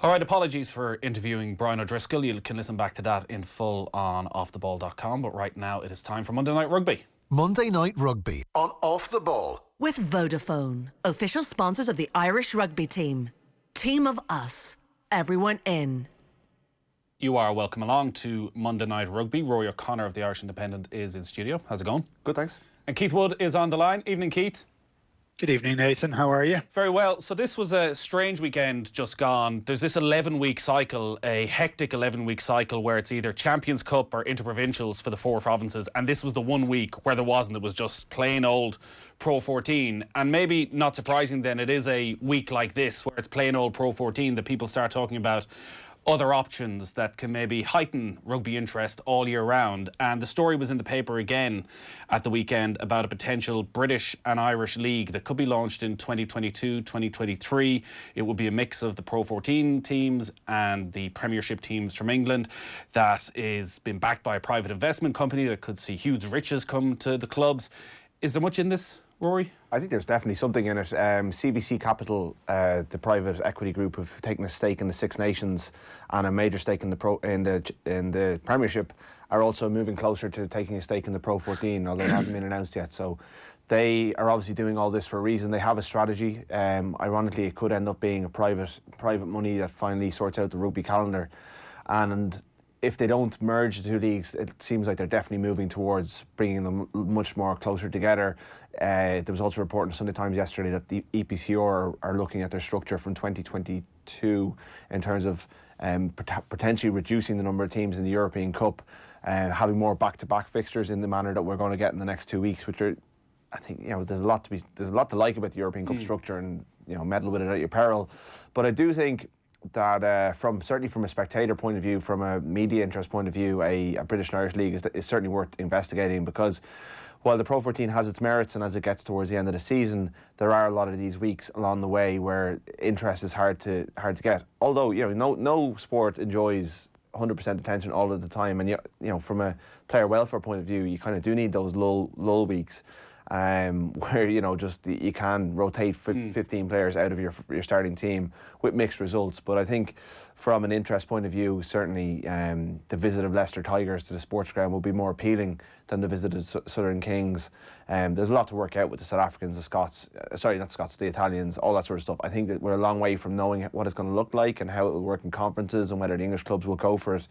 All right, apologies for interviewing Brian O'Driscoll. You can listen back to that in full on offtheball.com. But right now it is time for Monday Night Rugby. Monday Night Rugby on Off the Ball. With Vodafone, official sponsors of the Irish rugby team. Team of us. Everyone in. You are welcome along to Monday Night Rugby. Rory O'Connor of the Irish Independent is in studio. How's it going? Good, thanks. And Keith Wood is on the line. Evening, Keith. Good evening, Nathan. How are you? Very well. So this was a strange weekend just gone. There's this 11-week cycle, a hectic 11-week cycle where it's either Champions Cup or interprovincials for the four provinces. And this was the 1 week where there wasn't. It was just plain old Pro14. And maybe not surprising then, it is a week like this where it's plain old Pro14 that people start talking about other options that can maybe heighten rugby interest all year round. And the story was in the paper again at the weekend about a potential British and Irish league that could be launched in 2022, 2023. It would be a mix of the Pro 14 teams and the Premiership teams from England that is been backed by a private investment company that could see huge riches come to the clubs. Is there much in this, Rory? I think there's definitely something in it. CVC Capital, the private equity group, have taken a stake in the Six Nations and a major stake in the Premiership, are also moving closer to taking a stake in the Pro 14, although it hasn't been announced yet. So they are obviously doing all this for a reason. They have a strategy. Ironically, it could end up being a private money that finally sorts out the rugby calendar. And if they don't merge the two leagues, it seems like they're definitely moving towards bringing them much more closer together. There was also a report in the Sunday Times yesterday that the EPCR are looking at their structure from 2022 in terms of potentially reducing the number of teams in the European Cup, having more back-to-back fixtures in the manner that we're going to get in the next 2 weeks, which are, I think, there's a lot to like about the European Cup structure, and meddle with it at your peril. But I do think that certainly from a spectator point of view, from a media interest point of view, a British and Irish league is certainly worth investigating, because while the Pro 14 has its merits, and as it gets towards the end of the season, there are a lot of these weeks along the way where interest is hard to get. Although no sport enjoys 100% attention all of the time, and from a player welfare point of view, you kind of do need those lull weeks. Where you can rotate 15 players out of your starting team with mixed results. But I think from an interest point of view, certainly the visit of Leicester Tigers to the sports ground will be more appealing than the visit of Southern Kings. There's a lot to work out with the South Africans, the Italians, all that sort of stuff. I think that we're a long way from knowing what it's going to look like and how it will work in conferences and whether the English clubs will go for it.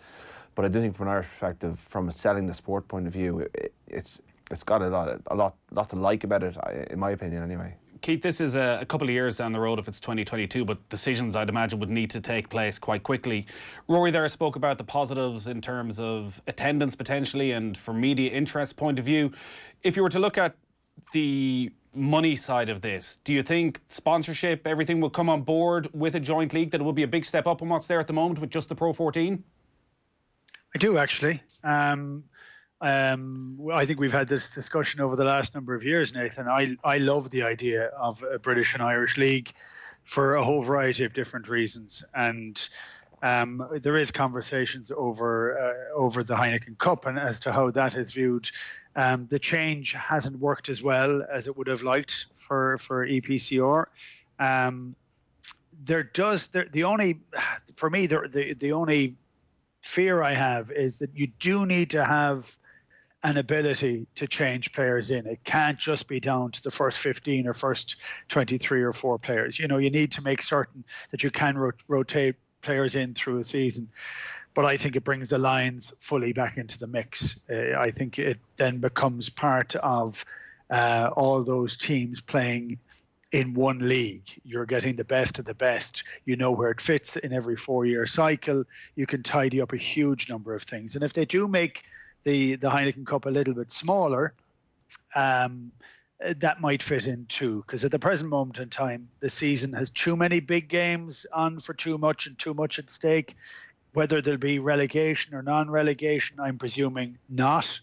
But I do think from an Irish perspective, from a selling the sport point of view, it's got a lot to like about it, in my opinion, anyway. Keith, this is a couple of years down the road if it's 2022, but decisions, I'd imagine, would need to take place quite quickly. Rory there spoke about the positives in terms of attendance potentially and from media interest point of view. If you were to look at the money side of this, do you think sponsorship, everything will come on board with a joint league, that it will be a big step up on what's there at the moment with just the Pro 14? I do, actually. I think we've had this discussion over the last number of years, Nathan. I love the idea of a British and Irish league for a whole variety of different reasons. And there is conversations over the Heineken Cup and as to how that is viewed. The change hasn't worked as well as it would have liked for EPCR. The only fear I have is that you do need to have an ability to change players in. It can't just be down to the first 15 or first 23 or 4 players. You need to make certain that you can rotate players in through a season. But I think it brings the Lions fully back into the mix. I think it then becomes part of all those teams playing in one league. You're getting the best of the best. You know where it fits in every 4-year cycle. You can tidy up a huge number of things. And if they do make the Heineken Cup a little bit smaller, that might fit in too, because at the present moment in time, the season has too many big games on for too much and too much at stake. Whether there'll be relegation or non-relegation, I'm presuming not.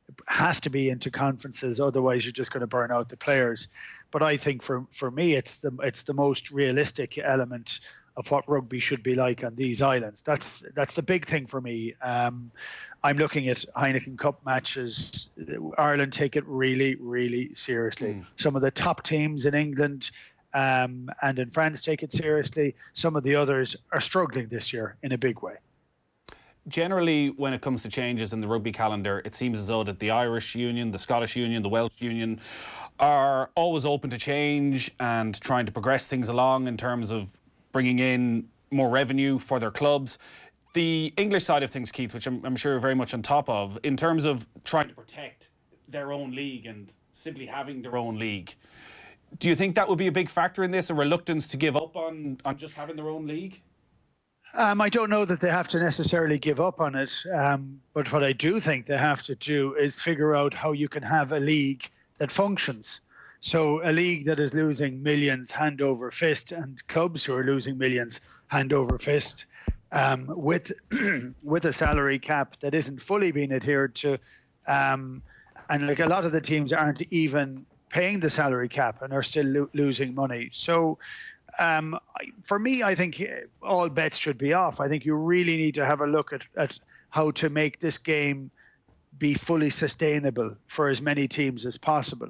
It has to be into conferences, otherwise you're just going to burn out the players. But I think for me, it's the most realistic element of what rugby should be like on these islands. That's the big thing for me. I'm looking at Heineken Cup matches. Ireland take it really, really seriously. Some of the top teams in England and in France take it seriously. Some of the others are struggling this year in a big way. Generally, when it comes to changes in the rugby calendar, it seems as though that the Irish Union, the Scottish Union, the Welsh Union are always open to change and trying to progress things along in terms of bringing in more revenue for their clubs. The English side of things, Keith, which I'm sure you're very much on top of, in terms of trying to protect their own league and simply having their own league, do you think that would be a big factor in this, a reluctance to give up on just having their own league? I don't know that they have to necessarily give up on it, but what I do think they have to do is figure out how you can have a league that functions. So a league that is losing millions hand over fist, and clubs who are losing millions hand over fist, with with a salary cap that isn't fully being adhered to, and like a lot of the teams aren't even paying the salary cap and are still losing money. So for me, I think all bets should be off. I think you really need to have a look at how to make this game be fully sustainable for as many teams as possible.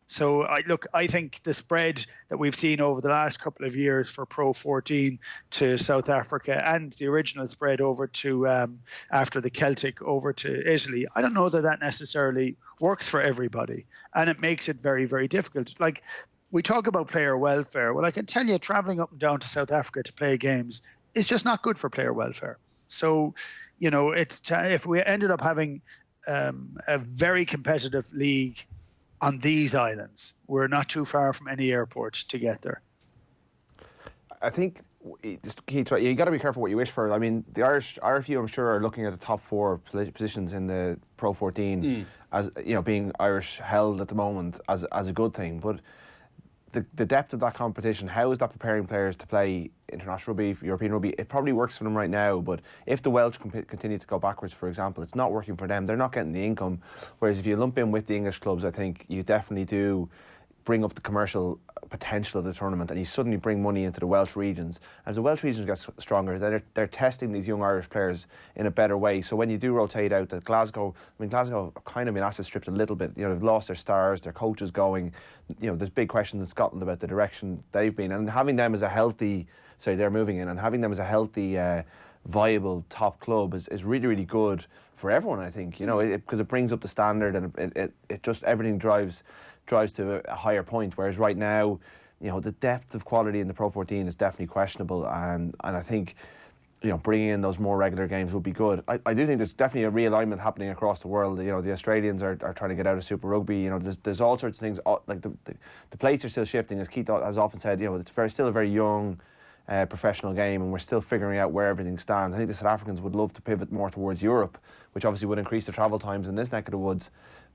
So I think the spread that we've seen over the last couple of years for Pro14 to South Africa and the original spread over to after the Celtic over to Italy, I don't know that necessarily works for everybody, and it makes it very, very difficult. Like, we talk about player welfare. Well, I can tell you, traveling up and down to South Africa to play games is just not good for player welfare. So, if we ended up having a very competitive league on these islands, we're not too far from any airport to get there. I think, Keith, you got to be careful what you wish for. I mean, the RFU, I'm sure, are looking at the top 4 positions in the Pro14 as being Irish held at the moment as a good thing, but the depth of that competition, how is that preparing players to play international rugby, European rugby? It probably works for them right now, but if the Welsh continue to go backwards, for example, it's not working for them. They're not getting the income. Whereas if you lump in with the English clubs, I think you definitely do bring up the commercial potential of the tournament, and you suddenly bring money into the Welsh regions. As the Welsh regions get stronger, they're testing these young Irish players in a better way. So when you do rotate out that Glasgow have kind of been asset stripped a little bit. They've lost their stars, their coaches going. There's big questions in Scotland about the direction they've been, and having them as a healthy, they're moving in, and having them as a healthy, viable top club is really, really good for everyone, I think. Because it brings up the standard, and it just everything drives to a higher point, whereas right now, the depth of quality in the Pro14 is definitely questionable, and I think, bringing in those more regular games would be good. I do think there's definitely a realignment happening across the world. The Australians are trying to get out of Super Rugby. There's all sorts of things, like the plates are still shifting, as Keith has often said. It's still a very young professional game, and we're still figuring out where everything stands. I think the South Africans would love to pivot more towards Europe, which obviously would increase the travel times in this neck of the woods,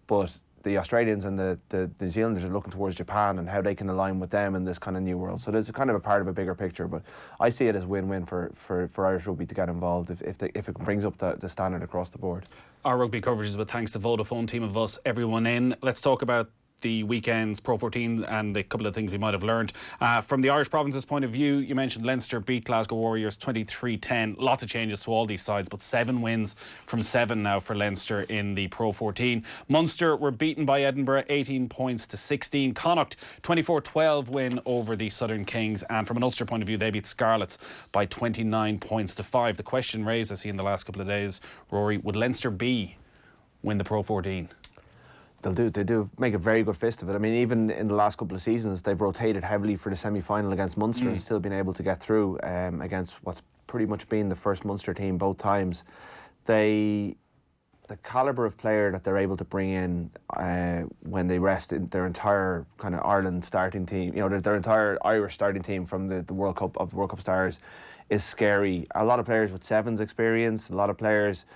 but the Australians and the New Zealanders are looking towards Japan and how they can align with them in this kind of new world. So there's a kind of a part of a bigger picture, but I see it as win-win for Irish rugby to get involved if it brings up the standard across the board. Our rugby coverage is with thanks to Vodafone, team of us, everyone in. Let's talk about the weekend's Pro14 and the couple of things we might have learned. From the Irish province's point of view, you mentioned Leinster beat Glasgow Warriors 23-10. Lots of changes to all these sides, but 7 wins from 7 now for Leinster in the Pro14. Munster were beaten by Edinburgh 18 points to 16. Connacht 24-12 win over the Southern Kings, and from an Ulster point of view, they beat Scarlets by 29 points to 5. The question raised, I see in the last couple of days, Rory, would Leinster B win the Pro14? They do make a very good fist of it. I mean, even in the last couple of seasons, they've rotated heavily for the semi-final against Munster and still been able to get through against what's pretty much been the first Munster team both times. The calibre of player that they're able to bring in when they rest in their entire kind of Ireland starting team, their entire Irish starting team from the World Cup of the World Cup stars is scary. A lot of players with sevens experience, a lot of players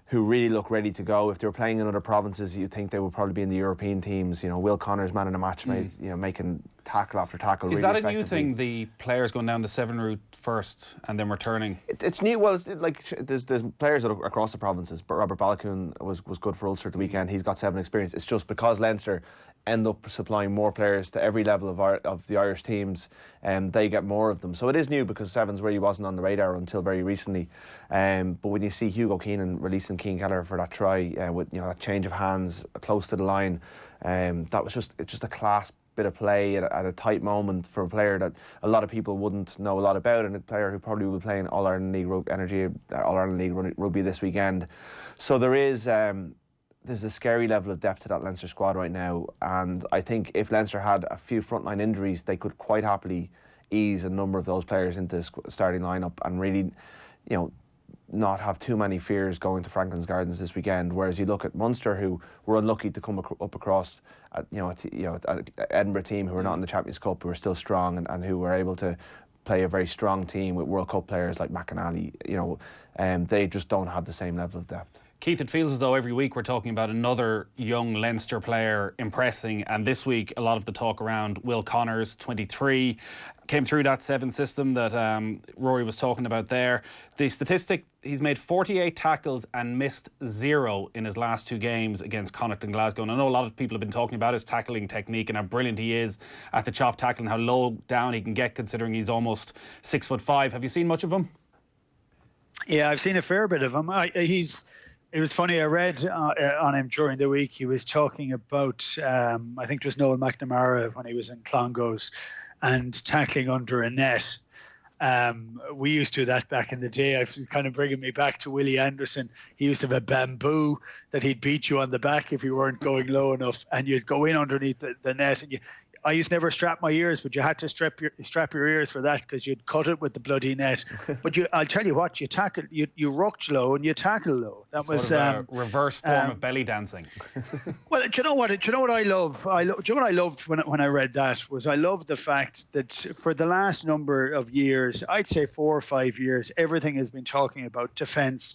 who really look ready to go. If they were playing in other provinces, you'd think they would probably be in the European teams. Will Connor's man in a match, making tackle after tackle. Is really that a new thing? The players going down the 7 route first and then returning. It's new. Well, there's players across the provinces. But Robert Balakoon was good for Ulster the weekend. He's got 7 experience. It's just because Leinster end up supplying more players to every level of the Irish teams, and they get more of them. So it is new because sevens really wasn't on the radar until very recently. But when you see Hugo Keenan releasing Cian Kelleher for that try with that change of hands close to the line, that was just a class bit of play at a tight moment for a player that a lot of people wouldn't know a lot about, and a player who probably will be playing All Ireland League rugby this weekend. So there's a scary level of depth to that Leinster squad right now, and I think if Leinster had a few frontline injuries, they could quite happily ease a number of those players into the starting lineup and really, not have too many fears going to Franklin's Gardens this weekend. Whereas you look at Munster, who were unlucky to come up across, an Edinburgh team who are not in the Champions Cup, who are still strong and who were able to play a very strong team with World Cup players like McAnally. They just don't have the same level of depth. Keith, it feels as though every week we're talking about another young Leinster player impressing, and this week a lot of the talk around Will Connors, 23, came through that 7 system that Rory was talking about there. The statistic, he's made 48 tackles and missed 0 in his last 2 games against Connacht and Glasgow. And I know a lot of people have been talking about his tackling technique and how brilliant he is at the chop tackle and how low down he can get considering he's almost 6'5". Have you seen much of him? Yeah, I've seen a fair bit of him. It was funny, I read on him during the week, he was talking about, I think it was Noel McNamara when he was in Clongowes, and tackling under a net. We used to do that back in the day. I've kind of bringing me back to Willie Anderson. He used to have a bamboo that he'd beat you on the back if you weren't going low enough, and you'd go in underneath the net, and I used to never strap my ears, but you had to strap your ears for that because you'd cut it with the bloody net. But I'll tell you what, you rucked low and you tackle low. That sort was a reverse form of belly dancing. Well, do you know what I love? Do you know what I loved when I read that was I loved the fact that for the last number of years, I'd say 4 or 5 years, everything has been talking about defence.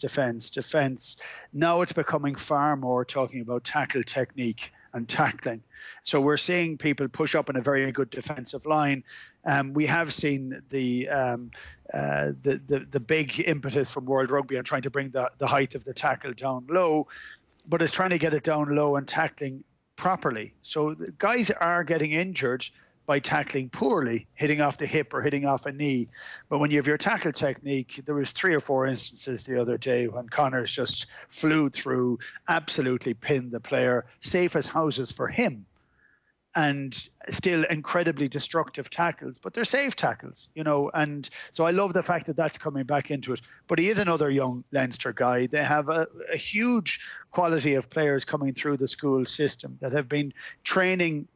Now it's becoming far more talking about tackle technique and tackling. So we're seeing people push up in a very good defensive line. We have seen the big impetus from World Rugby on trying to bring the height of the tackle down low, but it's trying to get it down low and tackling properly. So the guys are getting injured by tackling poorly, hitting off the hip or hitting off a knee. But when you have your tackle technique, there was 3 or 4 instances the other day when Connors just flew through, absolutely pinned the player, safe as houses for him, and still incredibly destructive tackles, but they're safe tackles, and so I love the fact that that's coming back into it. But he is another young Leinster guy. They have a huge quality of players coming through the school system that have been training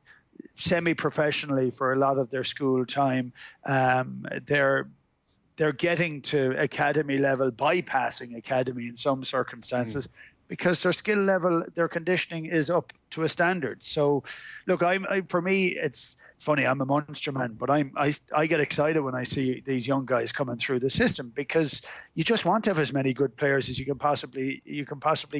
semi-professionally for a lot of their school time. They're getting to academy level, bypassing academy in some circumstances, because their skill level, their conditioning is up to a standard. So, look, for me, it's funny. I'm a Munster man, but I get excited when I see these young guys coming through the system, because you just want to have as many good players as you can possibly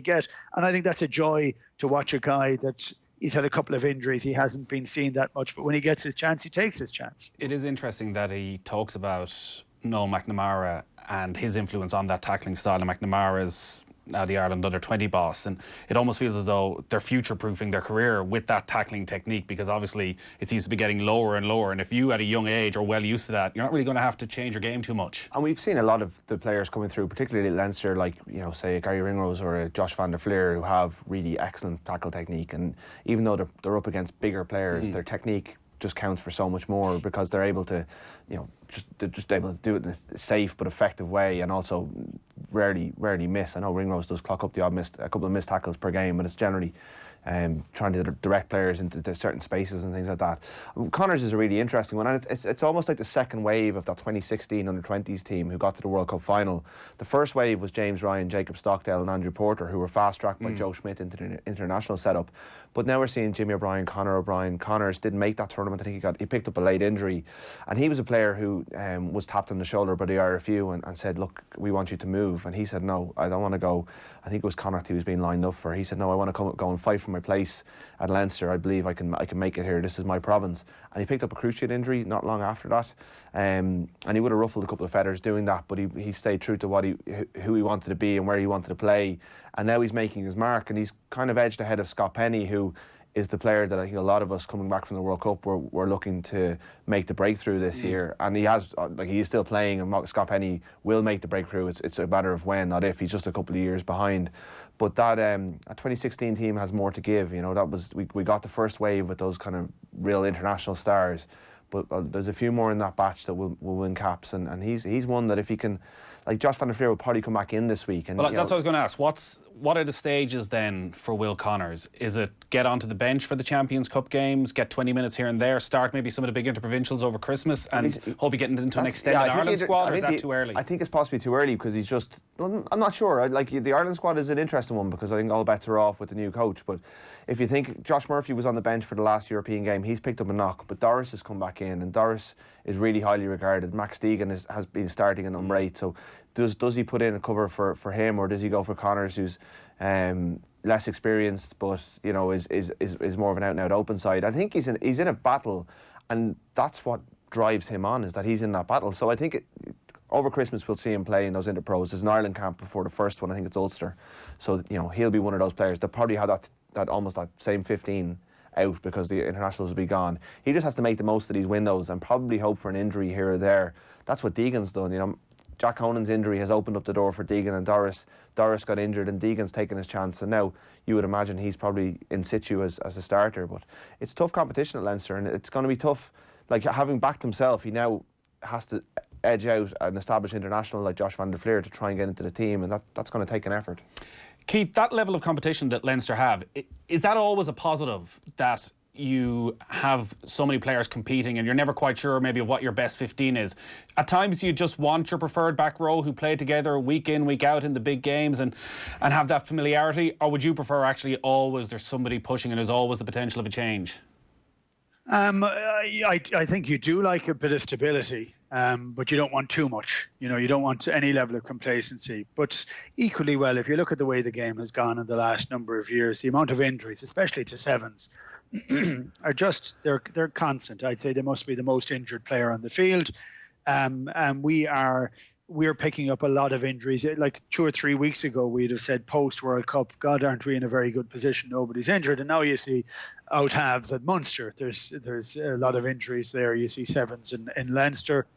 get. And I think that's a joy to watch a guy that. He's had a couple of injuries. He hasn't been seen that much, but when he gets his chance, he takes his chance. It is interesting that he talks about Noel McNamara and his influence on that tackling style. And McNamara's now the Ireland under-20 boss, and it almost feels as though they're future-proofing their career with that tackling technique, because obviously it seems to be getting lower and lower, and if you at a young age are well used to that, you're not really going to have to change your game too much. And we've seen a lot of the players coming through, particularly at Leinster, like say a Gary Ringrose or a Josh van der Fleer, who have really excellent tackle technique, and even though they're up against bigger players, their technique just counts for so much more, because they're able to, just able to do it in a safe but effective way, and also rarely miss. I know Ringrose does clock up the odd a couple of missed tackles per game, but it's generally trying to direct players into certain spaces and things like that. Connors is a really interesting one, and it's almost like the second wave of that 2016 under-20s team who got to the World Cup final. The first wave was James Ryan, Jacob Stockdale and Andrew Porter, who were fast-tracked by Joe Schmidt into the international setup. But now we're seeing Jimmy O'Brien, Conor O'Brien. Connors didn't make that tournament. I think he picked up a late injury, and he was a player who was tapped on the shoulder by the RFU and said, look, we want you to move. And he said, no, I don't want to go. I think it was Connacht he was being lined up for. He said, no, I want to go and fight for my place at Leinster. I believe I can make it here. This is my province. And he picked up a cruciate injury not long after that, and he would have ruffled a couple of feathers doing that, but he stayed true to who he wanted to be and where he wanted to play. And now he's making his mark, and he's kind of edged ahead of Scott Penny, who is the player that I think a lot of us coming back from the World Cup were looking to make the breakthrough this year, and he is still playing, and Scott Penny will make the breakthrough. It's a matter of when, not if. He's just a couple of years behind, but that 2016 team has more to give. You know, that was we got the first wave with those kind of real international stars, but there's a few more in that batch that will win caps, and he's one that if he can. Like Josh van der Flier will probably come back in this week. And, well, that's what I was going to ask. What are the stages then for Will Connors? Is it get onto the bench for the Champions Cup games, get 20 minutes here and there, start maybe some of the big interprovincials over Christmas, and hope he getting into an extended Ireland squad, or is that too early? I think it's possibly too early because he's just... I'm not sure. Like the Ireland squad is an interesting one because I think all bets are off with the new coach. But if you think Josh Murphy was on the bench for the last European game, he's picked up a knock. But Doris has come back in, and Doris is really highly regarded. Max Deegan has been starting in number 8. So does he put in a cover for him, or does he go for Connors, who's less experienced but you know is more of an out-and-out open side? I think he's in a battle, and that's what drives him on, is that he's in that battle. So I think over Christmas we'll see him play in those interpros. There's an Ireland camp before the first one. I think it's Ulster, so you know he'll be one of those players that probably have that almost that same 15 out because the internationals will be gone. He just has to make the most of these windows and probably hope for an injury here or there. That's what Deegan's done. You know, Jack Conan's injury has opened up the door for Deegan and Doris. Doris got injured and Deegan's taken his chance, and now you would imagine he's probably in situ as a starter. But it's tough competition at Leinster, and it's going to be tough. Like, having backed himself, he now has to edge out an established international like Josh van der Flier to try and get into the team, and that's going to take an effort. Keith, that level of competition that Leinster have, is that always a positive, that you have so many players competing and you're never quite sure maybe of what your best 15 is? At times you just want your preferred back row who play together week in, week out in the big games and have that familiarity, or would you prefer actually always there's somebody pushing and there's always the potential of a change? I think you do like a bit of stability, but you don't want too much. You know, you don't want any level of complacency. But equally well, if you look at the way the game has gone in the last number of years, the amount of injuries, especially to sevens, are just they're constant. I'd say they must be the most injured player on the field, and we're picking up a lot of injuries. Like 2 or 3 weeks ago, we'd have said post World Cup, God, aren't we in a very good position? Nobody's injured, and now you see out halves at Munster. There's a lot of injuries there. You see sevens in Leinster.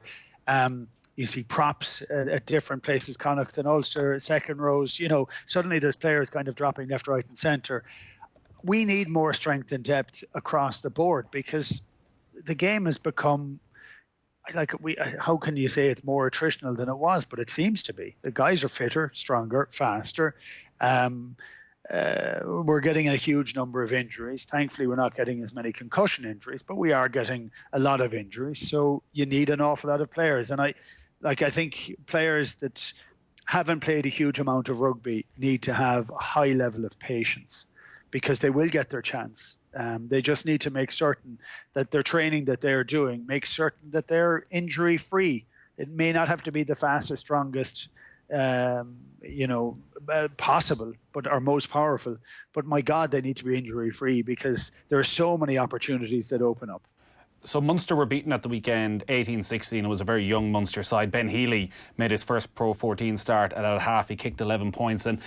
You see props at different places, Connacht and Ulster, second rows. You know, suddenly there's players kind of dropping left, right, and centre. We need more strength and depth across the board because the game has become how can you say it's more attritional than it was? But it seems to be. The guys are fitter, stronger, faster. We're getting a huge number of injuries. Thankfully, we're not getting as many concussion injuries, but we are getting a lot of injuries. So you need an awful lot of players. And I think players that haven't played a huge amount of rugby need to have a high level of patience, because they will get their chance. They just need to make certain that their training that they're doing makes certain that they're injury free. It may not have to be the fastest, strongest, possible, but are most powerful. But my God, they need to be injury free because there are so many opportunities that open up. So Munster were beaten at the weekend 18-16. It was a very young Munster side. Ben Healy made his first Pro14 start, and at half he kicked 11 points, and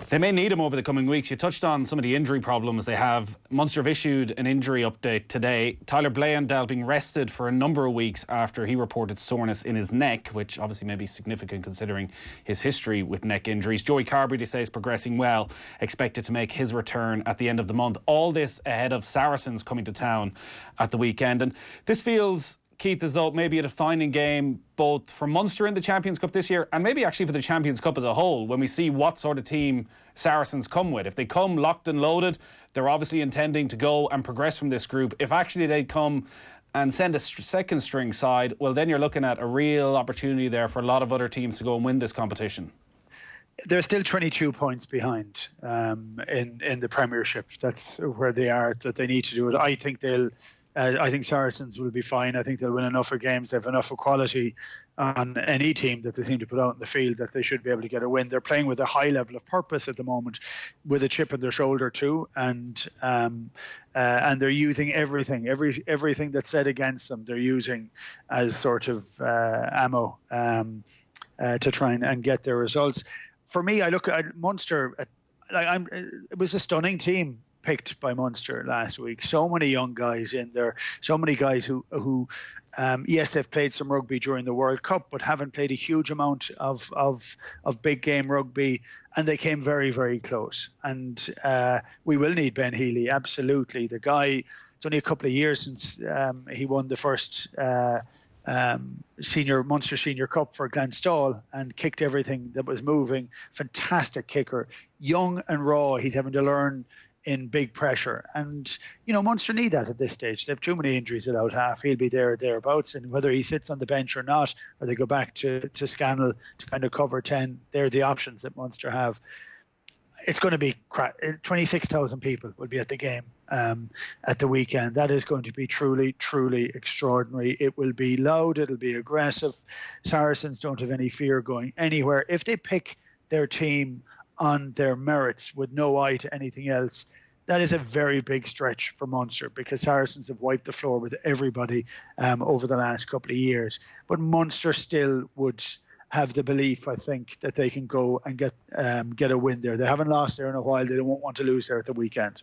they may need him over the coming weeks. You touched on some of the injury problems they have. Munster have issued an injury update today. Tyler Blayandell being rested for a number of weeks after he reported soreness in his neck, which obviously may be significant considering his history with neck injuries. Joey Carberry, they say, is progressing well, expected to make his return at the end of the month. All this ahead of Saracens coming to town at the weekend. And this feels, Keith, as though maybe a defining game both for Munster in the Champions Cup this year and maybe actually for the Champions Cup as a whole, when we see what sort of team Saracens come with. If they come locked and loaded, they're obviously intending to go and progress from this group. If actually they come and send a second string side, well, then you're looking at a real opportunity there for a lot of other teams to go and win this competition. They're still 22 points behind in the Premiership. That's where they are, that they need to do it. I think Saracens will be fine. I think they'll win enough of games. They have enough of quality on any team that they seem to put out in the field that they should be able to get a win. They're playing with a high level of purpose at the moment, with a chip on their shoulder too, and they're using everything that's said against them. They're using as sort of ammo to try and get their results. For me, I look at Munster. It was a stunning team picked by Munster last week. So many young guys in there. So many guys who yes, they've played some rugby during the World Cup, but haven't played a huge amount of big game rugby, and they came very, very close. And we will need Ben Healy, absolutely. The guy, it's only a couple of years since he won the first Munster Senior Cup for Glenstall and kicked everything that was moving. Fantastic kicker, young and raw. He's having to learn in big pressure, and Munster need that at this stage. They have too many injuries at out half. He'll be there or thereabouts, and whether he sits on the bench or not, or they go back to Scannell to kind of cover 10, they're the options that Munster have. It's going to be 26,000 people will be at the game at the weekend. That is going to be truly, truly extraordinary. It will be loud. It'll be aggressive. Saracens don't have any fear going anywhere. If they pick their team on their merits with no eye to anything else, that is a very big stretch for Munster, because Saracens have wiped the floor with everybody over the last couple of years. But Munster still would have the belief, I think, that they can go and get a win there. They haven't lost there in a while. They don't want to lose there at the weekend.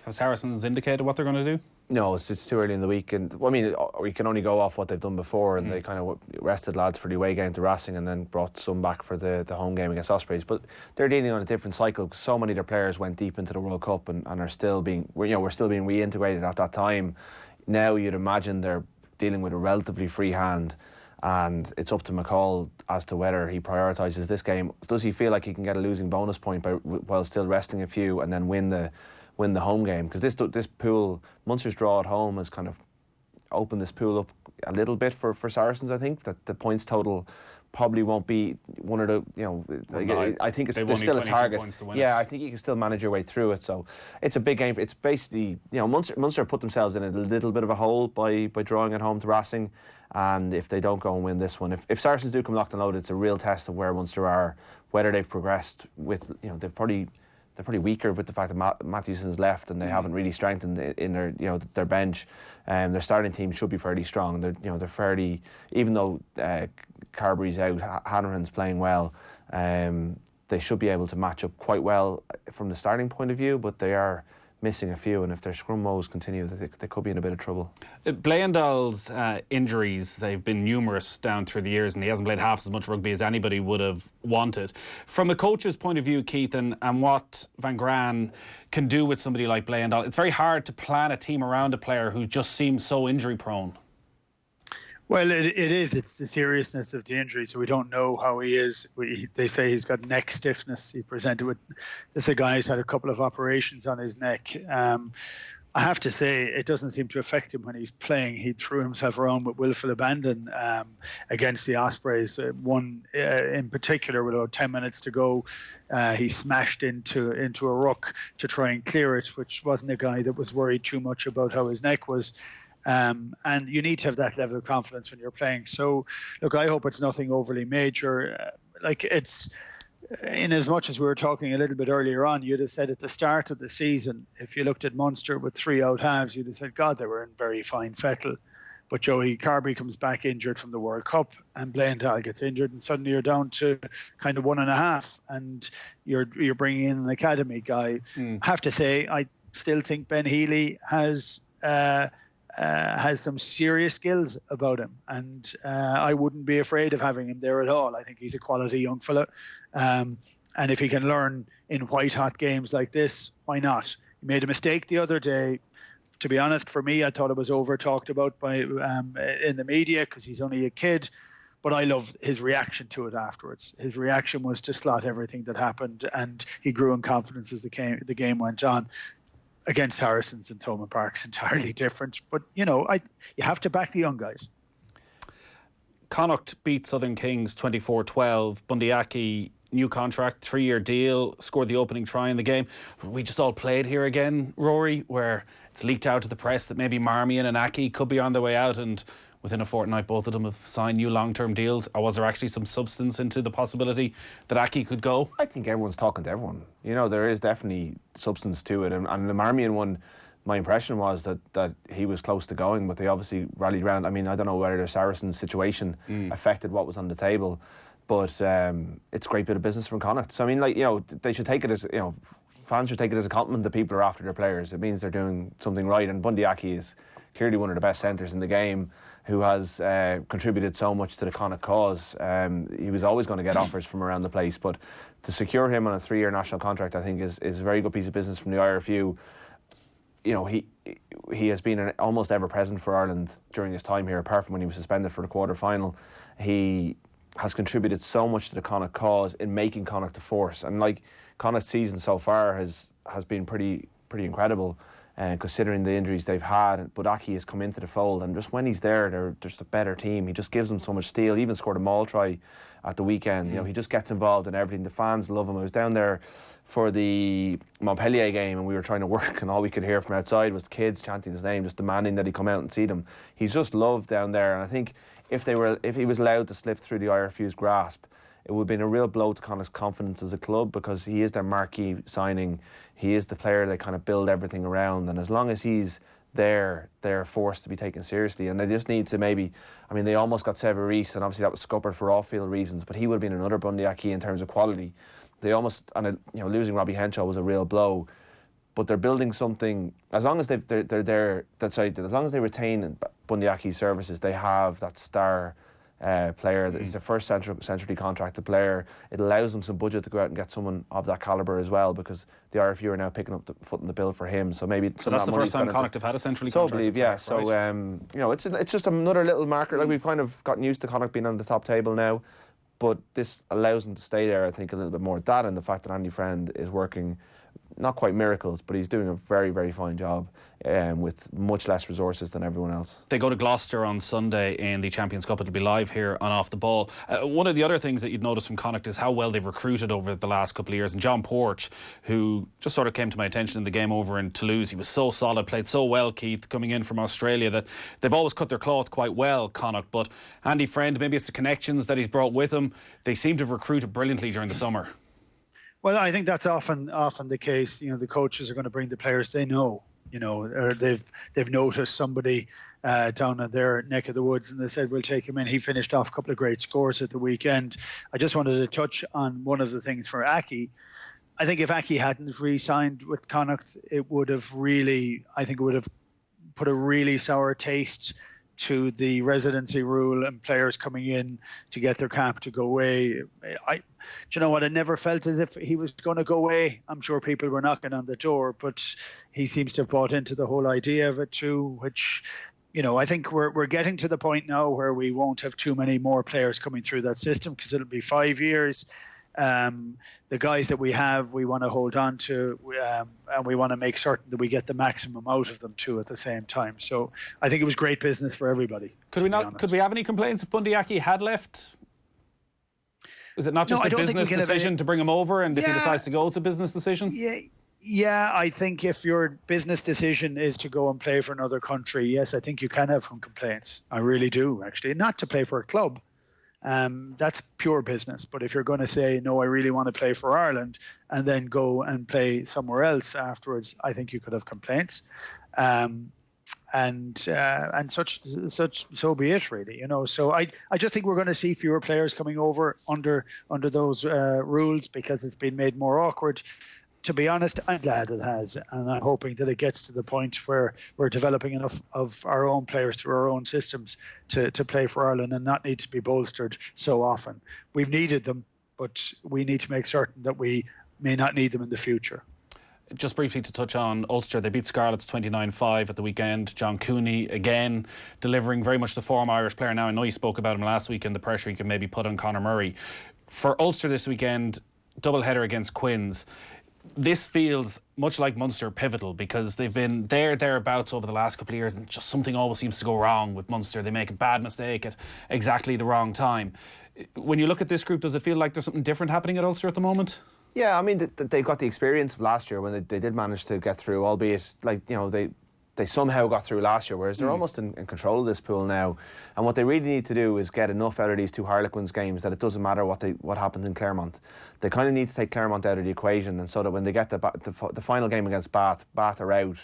Have Saracens indicated what they're going to do? No, it's too early in the week, and I mean, we can only go off what they've done before, and they kind of rested lads for the away game to Racing, and then brought some back for the home game against Ospreys. But they're dealing on a different cycle. So many of their players went deep into the World Cup and are still being, we're still being reintegrated at that time. Now you'd imagine they're dealing with a relatively free hand, and it's up to McCall as to whether he prioritises this game. Does he feel like he can get a losing bonus point while still resting a few and then win the home game? Because this pool, Munster's draw at home, has kind of opened this pool up a little bit for Saracens. I think that the points total probably won't be one of the, I think there's still a target. Yeah, I think you can still manage your way through it. So it's a big game. It's basically, Munster put themselves in a little bit of a hole by drawing at home to Racing. And if they don't go and win this one, if Saracens do come locked and loaded, it's a real test of where Munster are, whether they've progressed with, they're probably weaker with the fact that Matthewson's left, and they haven't really strengthened in their bench. Their starting team should be fairly strong. They're fairly, even though Carberry's out, Hanrahan's playing well. They should be able to match up quite well from the starting point of view, but they are missing a few, and if their scrum woes continue, they could be in a bit of trouble. Bleyendahl's injuries, they've been numerous down through the years, and he hasn't played half as much rugby as anybody would have wanted. From a coach's point of view, Keith, and what Van Graan can do with somebody like Bleyendahl, it's very hard to plan a team around a player who just seems so injury prone. Well, it is. It's the seriousness of the injury, so we don't know how he is. They say he's got neck stiffness. He presented with this. A guy who's had a couple of operations on his neck. I have to say, it doesn't seem to affect him when he's playing. He threw himself around with willful abandon against the Ospreys. One in particular, with about 10 minutes to go, he smashed into a ruck to try and clear it, which wasn't a guy that was worried too much about how his neck was. And you need to have that level of confidence when you're playing. So, look, I hope it's nothing overly major. It's, in as much as we were talking a little bit earlier on, you'd have said at the start of the season, if you looked at Munster with 3 out halves, you'd have said, God, they were in very fine fettle. But Joey Carberry comes back injured from the World Cup, and Bleyendahl gets injured, and suddenly you're down to kind of 1.5, and you're bringing in an academy guy. I have to say, I still think Ben Healy has some serious skills about him, and I wouldn't be afraid of having him there at all. I think he's a quality young fella, and if he can learn in white-hot games like this, why not? He made a mistake the other day. To be honest, for me, I thought it was over-talked about by in the media because he's only a kid, but I love his reaction to it afterwards. His reaction was to slot everything that happened, and he grew in confidence as the game went on. Against Saracens and Thomond Park's entirely different, but you have to back the young guys. Connacht beat Southern Kings 24-12. Bundee, new contract, 3-year deal, scored the opening try in the game. We just all played here again, Rory, where it's leaked out to the press that maybe Marmion and Aki could be on their way out, and within a fortnight both of them have signed new long-term deals. Or was there actually some substance into the possibility that Aki could go? I think everyone's talking to everyone. There is definitely substance to it. And the Marmion one, my impression was that he was close to going, but they obviously rallied around. I mean, I don't know whether the Saracens situation affected what was on the table, but it's a great bit of business from Connacht. So, I mean, they should take it as, fans should take it as a compliment that people are after their players. It means they're doing something right. And Bundee is clearly one of the best centres in the game, who has contributed so much to the Connacht cause. He was always going to get offers from around the place, but to secure him on a 3-year national contract, I think is a very good piece of business from the IRFU. You know, he has been almost ever present for Ireland during his time here, apart from when he was suspended for the quarter-final. He has contributed so much to the Connacht cause in making Connacht a force, and like Connacht's season so far has been pretty incredible, and considering the injuries they've had. But Aki has come into the fold, and just when he's there, they're just a better team. He just gives them so much steel. He even scored a maul try at the weekend. You know, he just gets involved in everything. The fans love him. I was down there for the Montpellier game, and we were trying to work, and all we could hear from outside was kids chanting his name, just demanding that he come out and see them. He's just loved down there, and I think if he was allowed to slip through the IRFU's grasp, it would have been a real blow to Connacht's confidence as a club, because he is their marquee signing. He is the player they kind of build everything around, and as long as he's there, they're forced to be taken seriously. And they just need to maybe, I mean, they almost got Sever Reece, and obviously that was scuppered for off-field reasons, but he would have been another Bundee in terms of quality. They almost, and losing Robbie Henshaw was a real blow, but they're building something. As long as as long as they retain Bundee services, they have that star player that is their first centrally contracted player. It allows them some budget to go out and get someone of that calibre as well, because the RFU are now picking up the foot in the bill for him. So maybe so that's the first time Connacht have had a centrally contracted player. So I believe, yeah. Right. So it's just another little marker. Like, we've kind of gotten used to Connacht being on the top table now, but this allows them to stay there, I think, a little bit more. That and the fact that Andy Friend is working, not quite miracles, but he's doing a very, very fine job with much less resources than everyone else. They go to Gloucester on Sunday in the Champions Cup. It'll be live here on Off the Ball. One of the other things that you'd notice from Connacht is how well they've recruited over the last couple of years. And John Porch, who just sort of came to my attention in the game over in Toulouse, he was so solid, played so well, Keith, coming in from Australia, that they've always cut their cloth quite well, Connacht. But Andy Friend, maybe it's the connections that he's brought with him. They seem to have recruited brilliantly during the summer. Well, I think that's often the case. You know, the coaches are going to bring the players they know. You know, or they've noticed somebody down in their neck of the woods, and they said, we'll take him in. He finished off a couple of great scores at the weekend. I just wanted to touch on one of the things for Aki. I think if Aki hadn't re-signed with Connacht, it would have put a really sour taste to the residency rule and players coming in to get their cap to go away. Do you know what? I never felt as if he was going to go away. I'm sure people were knocking on the door, but he seems to have bought into the whole idea of it too, which, you know, I think we're getting to the point now where we won't have too many more players coming through that system, because it'll be 5 years. The guys that we have, we want to hold on to, and we want to make certain that we get the maximum out of them too at the same time. So I think it was great business for everybody. Could we have any complaints if Bundee had left? Was it not just a business decision to bring him over, and if he decides to go, it's a business decision? Yeah, I think if your business decision is to go and play for another country, yes, I think you can have some complaints. I really do, actually. Not to play for a club. That's pure business. But if you're going to say, no, I really want to play for Ireland, and then go and play somewhere else afterwards, I think you could have complaints. And so be it, really. You know, so I just think we're going to see fewer players coming over under those rules, because it's been made more awkward. To be honest, I'm glad it has, and I'm hoping that it gets to the point where we're developing enough of our own players through our own systems to play for Ireland and not need to be bolstered so often. We've needed them, but we need to make certain that we may not need them in the future. Just briefly to touch on Ulster, they beat Scarlets 29-5 at the weekend. John Cooney, again, delivering very much the former Irish player. Now, I know you spoke about him last week and the pressure he can maybe put on Conor Murray. For Ulster this weekend, doubleheader against Quins. This feels much like Munster pivotal, because they've been thereabouts over the last couple of years, and just something always seems to go wrong with Munster. They make a bad mistake at exactly the wrong time. When you look at this group, does it feel like there's something different happening at Ulster at the moment? Yeah, I mean, they got the experience of last year when they did manage to get through, albeit, like, you know, they somehow got through last year, whereas they're almost in control of this pool now. And what they really need to do is get enough out of these two Harlequins games that it doesn't matter what happens in Claremont. They kind of need to take Claremont out of the equation, and so that when they get the final game against Bath are out,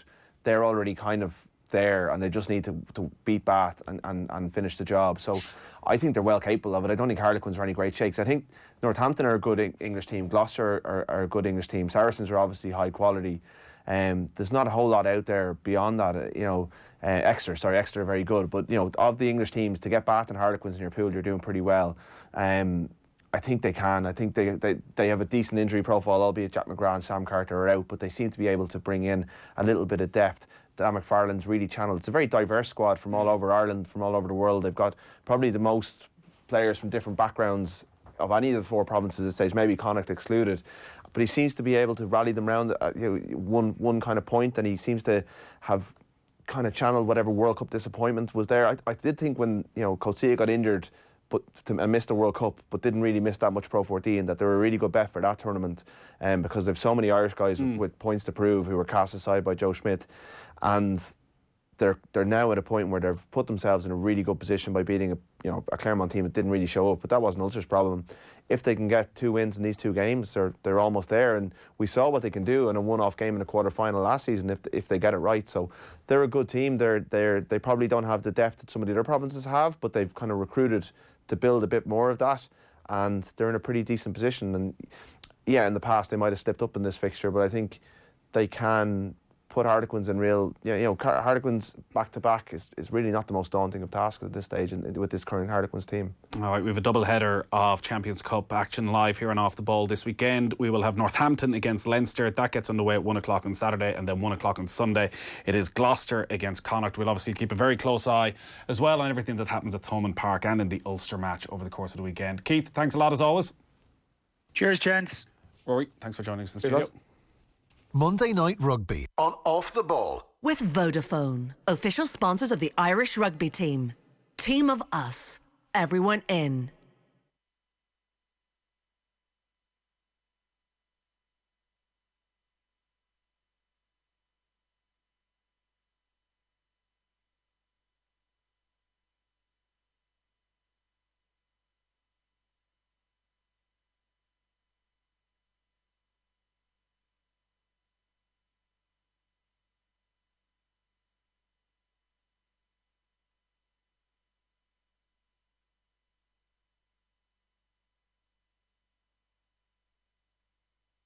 they're already kind of there, and they just need to beat Bath and finish the job. So I think they're well capable of it. I don't think Harlequins are any great shakes. I think Northampton are a good English team. Gloucester are a good English team. Saracens are obviously high quality. There's not a whole lot out there beyond that. Exeter are very good. But, of the English teams, to get Bath and Harlequins in your pool, you're doing pretty well. I think they can. I think they have a decent injury profile, albeit Jack McGrath and Sam Carter are out, but they seem to be able to bring in a little bit of depth. Dan McFarlane's really channeled. It's a very diverse squad from all over Ireland, from all over the world. They've got probably the most players from different backgrounds of any of the 4 provinces at stage, maybe Connacht excluded. But he seems to be able to rally them around one kind of point, and he seems to have kind of channeled whatever World Cup disappointment was there. I did think when Coetzee got injured and missed the World Cup, but didn't really miss that much Pro14, that they were a really good bet for that tournament, because they've so many Irish guys with points to prove who were cast aside by Joe Schmidt, and they're now at a point where they've put themselves in a really good position by beating a Claremont team that didn't really show up, but that wasn't Ulster's problem. If they can get 2 wins in these 2 games, they're almost there, and we saw what they can do in a one-off game in a quarter-final last season if they get it right. So they're a good team. They probably don't have the depth that some of the other provinces have, but they've kind of recruited to build a bit more of that, and they're in a pretty decent position. And yeah, in the past they might have slipped up in this fixture, but I think they can put Harlequins in real, Harlequins back to back is really not the most daunting of tasks at this stage with this current Harlequins team. All right, we have a double header of Champions Cup action live here on Off the Ball this weekend. We will have Northampton against Leinster. That gets underway at 1 o'clock on Saturday, and then 1 o'clock on Sunday. It is Gloucester against Connacht. We'll obviously keep a very close eye as well on everything that happens at Thomond Park and in the Ulster match over the course of the weekend. Keith, thanks a lot as always. Cheers, gents. Rory, thanks for joining us in the studio. Monday Night Rugby on Off the Ball. With Vodafone, official sponsors of the Irish rugby team. Team of us, everyone in.